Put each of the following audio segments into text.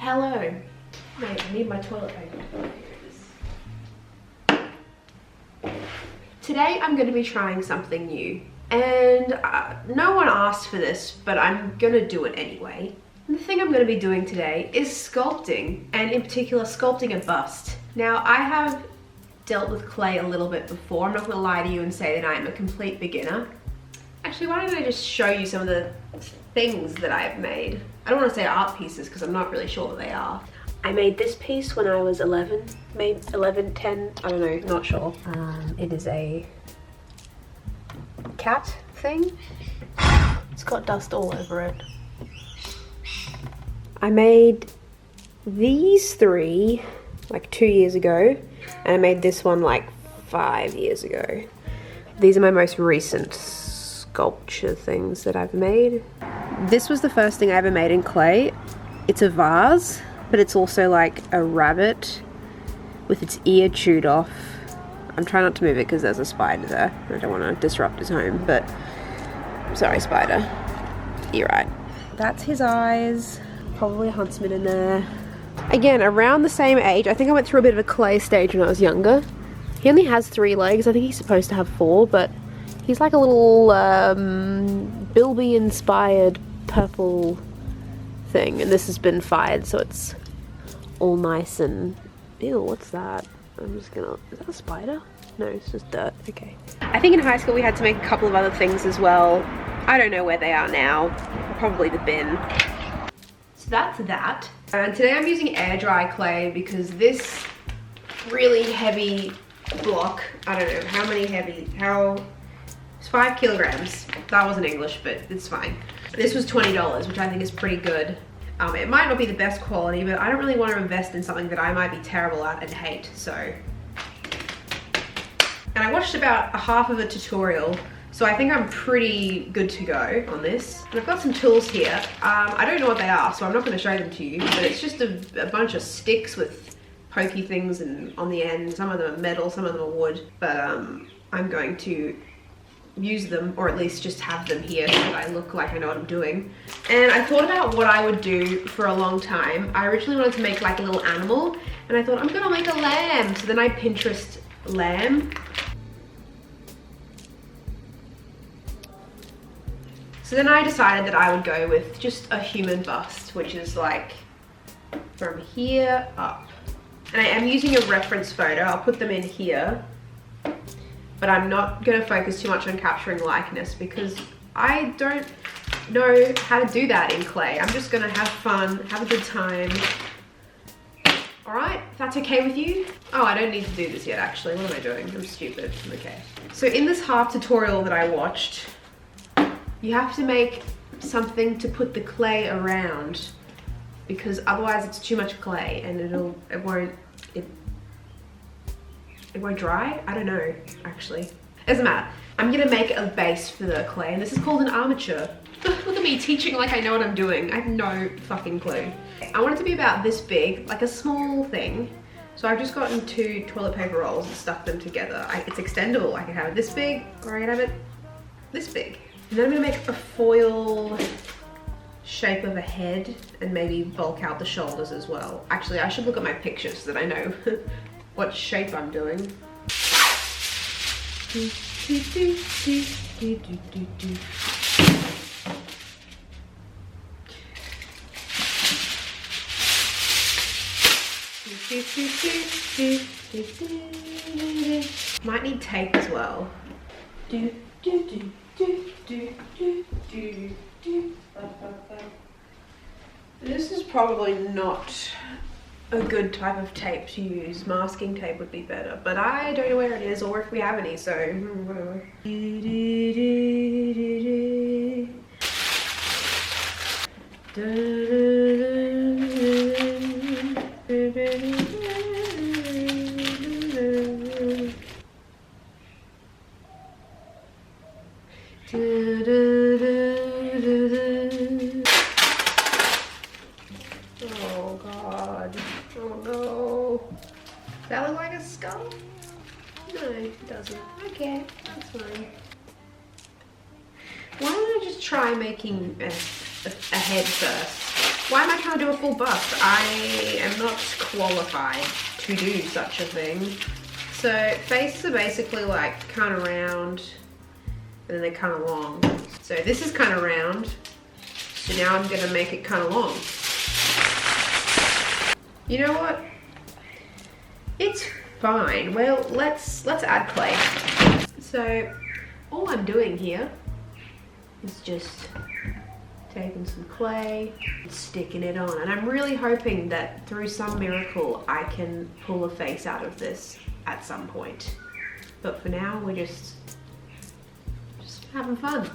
Hello. Wait, I need my toilet paper. Here it is. Today I'm going to be trying something new. And no one asked for this, but I'm going to do it anyway. And the thing I'm going to be doing today is sculpting, and in particular sculpting a bust. Now, I have dealt with clay a little bit before. I'm not going to lie to you and say that I am a complete beginner. Actually, why don't I just show you some of the things that I've made. I don't want to say art pieces because I'm not really sure what they are. I made this piece when I was 11, maybe 11, 10, I don't know, not sure. It is a cat thing. It's got dust all over it. I made these three like 2 years ago, and I made this one like 5 years ago. These are my most recent sculpture things that I've made. This was the first thing I ever made in clay. It's a vase, but it's also like a rabbit with its ear chewed off. I'm trying not to move it because there's a spider there. I don't want to disrupt his home, but sorry, spider. You're right. That's his eyes. Probably a huntsman in there. Again, around the same age. I think I went through a bit of a clay stage when I was younger. He only has 3 legs. I think he's supposed to have 4, but he's like a little Bilby inspired purple thing, and this has been fired, so it's all nice and ew, what's that? I'm just gonna, is that a spider? No, it's just dirt. Okay. I think in high school we had to make a couple of other things as well. I don't know where they are now. Probably the bin. So that's that. And today I'm using air dry clay because this really heavy block, I don't know how many heavy, it's 5 kilograms. That wasn't English, but it's fine. This was $20, which I think is pretty good. It might not be the best quality, but I don't really want to invest in something that I might be terrible at and hate, so. And I watched about a half of a tutorial, so I think I'm pretty good to go on this. And I've got some tools here. I don't know what they are, so I'm not going to show them to you, but it's just a bunch of sticks with pokey things and on the end. Some of them are metal, some of them are wood, but I'm going to use them, or at least just have them here so that I look like I know what I'm doing. And I thought about what I would do for a long time. I originally wanted to make like a little animal, and I thought I'm gonna make a lamb. So then I Pinterest lamb. So then I decided that I would go with just a human bust, which is like from here up. And I am using a reference photo. I'll put them in here. But I'm not going to focus too much on capturing likeness because I don't know how to do that in clay. I'm just going to have fun, have a good time. Alright, if that's okay with you. Oh, I don't need to do this yet actually. What am I doing? I'm stupid. Okay. So in this half tutorial that I watched, you have to make something to put the clay around because otherwise it's too much clay and it won't dry? I don't know, actually. Doesn't matter. I'm gonna make a base for the clay, and this is called an armature. Look at me teaching like I know what I'm doing. I have no fucking clue. I want it to be about this big, like a small thing. So I've just gotten 2 toilet paper rolls and stuck them together. It's extendable. I can have it this big, or I can have it this big. And then I'm gonna make a foil shape of a head and maybe bulk out the shoulders as well. Actually, I should look at my pictures so that I know what shape I'm doing. Might need tape as well. This is probably not a good type of tape to use. Masking tape would be better, but I don't know where it is or if we have any, so whatever. Oh god. Oh no. Does that look like a skull? No, it doesn't. Okay, that's fine. Why don't I just try making a head first? Why am I trying to do a full bust? I am not qualified to do such a thing. So faces are basically like kind of round and then they're kind of long. So this is kind of round. So now I'm gonna make it kind of long. You know what? It's fine. Well, let's add clay. So all I'm doing here is just taking some clay and sticking it on. And I'm really hoping that through some miracle I can pull a face out of this at some point. But for now, we're just having fun.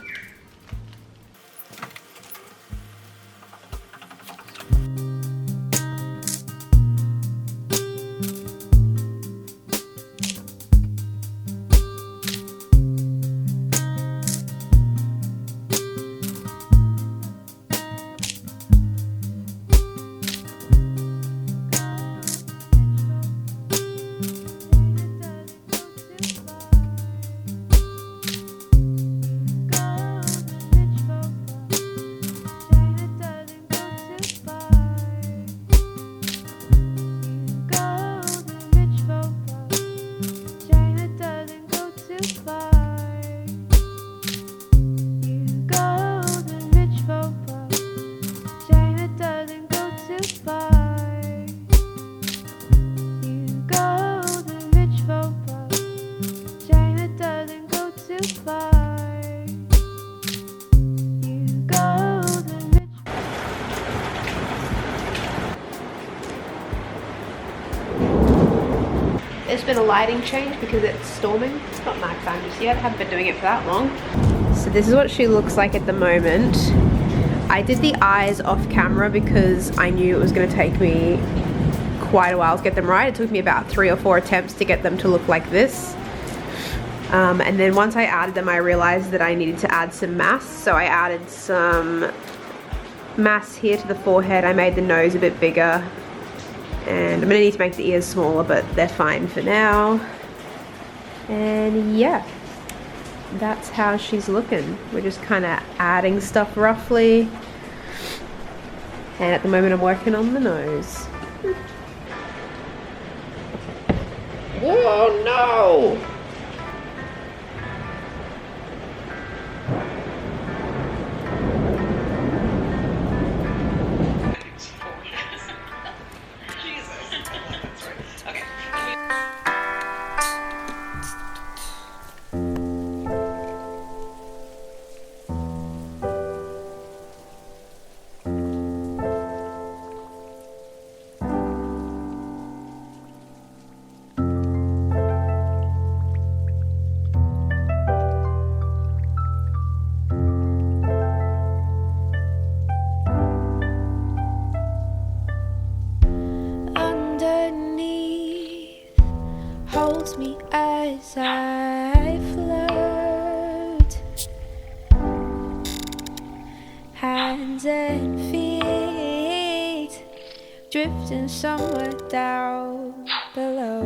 There's been a lighting change because it's storming. It's not night time just yet. I haven't been doing it for that long. So this is what she looks like at the moment. I did the eyes off camera because I knew it was going to take me quite a while to get them right. It took me about 3 or 4 attempts to get them to look like this. And then once I added them, I realized that I needed to add some masks. So I added some masks here to the forehead. I made the nose a bit bigger. And I'm gonna need to make the ears smaller, but they're fine for now. And yeah, that's how she's looking. We're just kind of adding stuff roughly. And at the moment I'm working on the nose. Whoa, no! Holds me as I float, hands and feet drifting somewhere down below.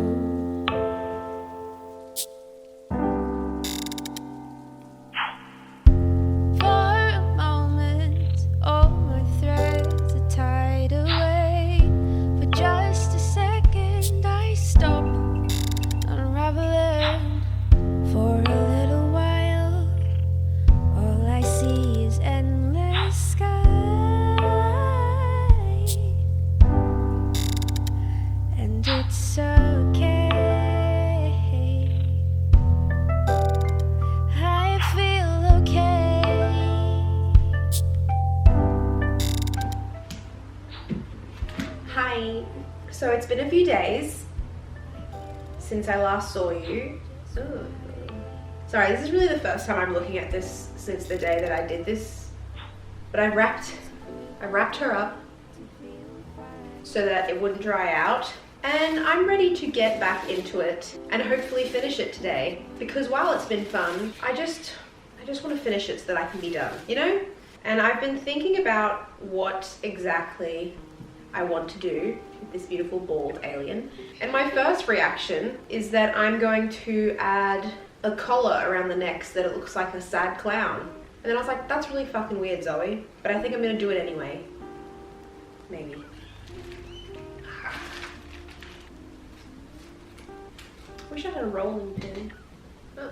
Hi. So it's been a few days since I last saw you. Ooh. Sorry, this is really the first time I'm looking at this since the day that I did this. But I wrapped her up so that it wouldn't dry out. And I'm ready to get back into it and hopefully finish it today. Because while it's been fun, I just want to finish it so that I can be done, you know? And I've been thinking about what exactly I want to do with this beautiful bald alien. And my first reaction is that I'm going to add a collar around the neck so that it looks like a sad clown. And then I was like, that's really fucking weird, Zoe. But I think I'm gonna do it anyway. maybe. Wish I had a rolling pin. Oh.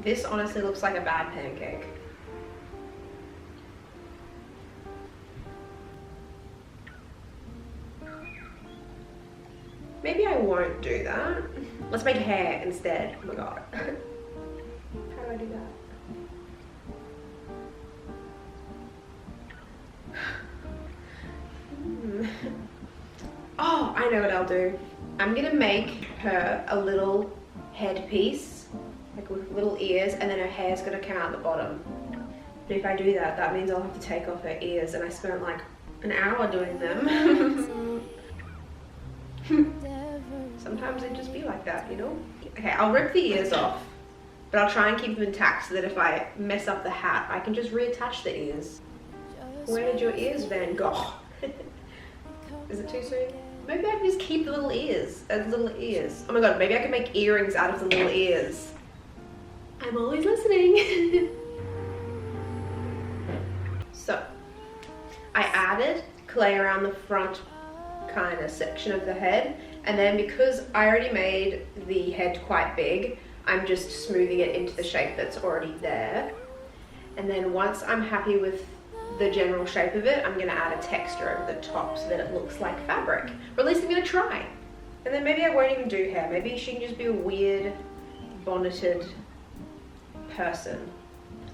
This honestly looks like a bad pancake. Maybe I won't do that. Let's make hair instead. Oh my god. How do I do that? Oh, I know what I'll do. I'm gonna make her a little headpiece, like with little ears, and then her hair's gonna come out the bottom. But if I do that, that means I'll have to take off her ears, and I spent like an hour doing them. Sometimes it just be like that, you know? Okay, I'll rip the ears off, but I'll try and keep them intact so that if I mess up the hat, I can just reattach the ears. Where did your ears, Van Gogh? Is it too soon? Maybe I can just keep the little ears as little ears. Oh my god, maybe I can make earrings out of the little ears. I'm always listening. So, I added clay around the front kind of section of the head, and then because I already made the head quite big, I'm just smoothing it into the shape that's already there. And then once I'm happy with the general shape of it, I'm gonna add a texture over the top so that it looks like fabric. Or at least I'm gonna try. And then maybe I won't even do hair. Maybe she can just be a weird, bonneted person.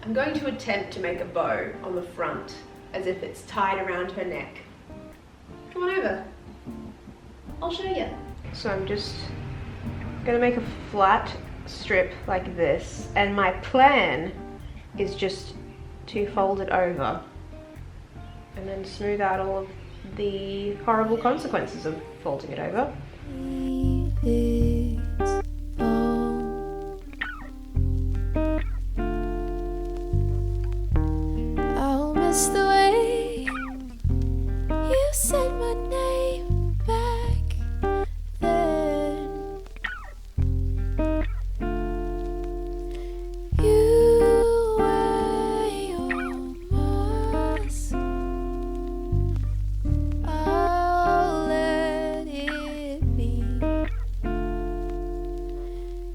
I'm going to attempt to make a bow on the front as if it's tied around her neck. Come on over. I'll show you. So I'm just gonna make a flat strip like this, and my plan is just to fold it over and then smooth out all of the horrible consequences of folding it over. I'll miss the way you said my name back then. You wear your mask. I'll let it be.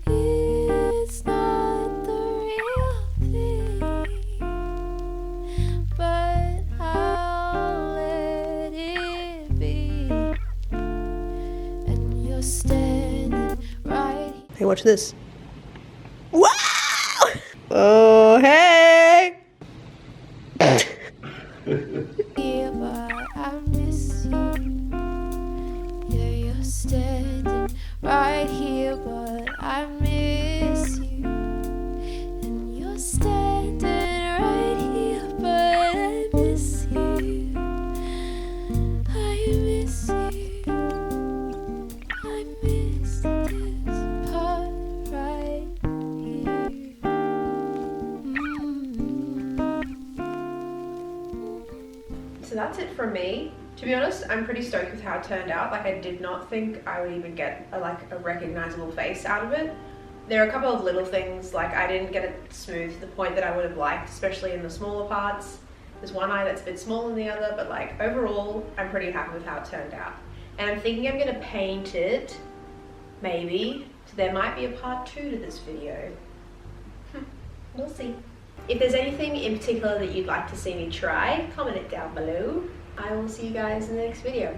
It's not the real thing, but I'll let it be. And you're standing right Hey, watch this. Wow! Oh, hey! here, but I miss you. Yeah, you're standing right here, but I miss you. And you're standing right here, but I miss you. I miss you. I miss this part right here. So that's it from me. To be honest, I'm pretty stoked with how it turned out. Like, I did not think I would even get a recognizable face out of it. There are a couple of little things, like I didn't get it smooth to the point that I would have liked, especially in the smaller parts. There's one eye that's a bit smaller than the other, but like overall, I'm pretty happy with how it turned out. And I'm thinking I'm gonna paint it, maybe. So there might be a part 2 to this video. We'll see. If there's anything in particular that you'd like to see me try, comment it down below. I will see you guys in the next video.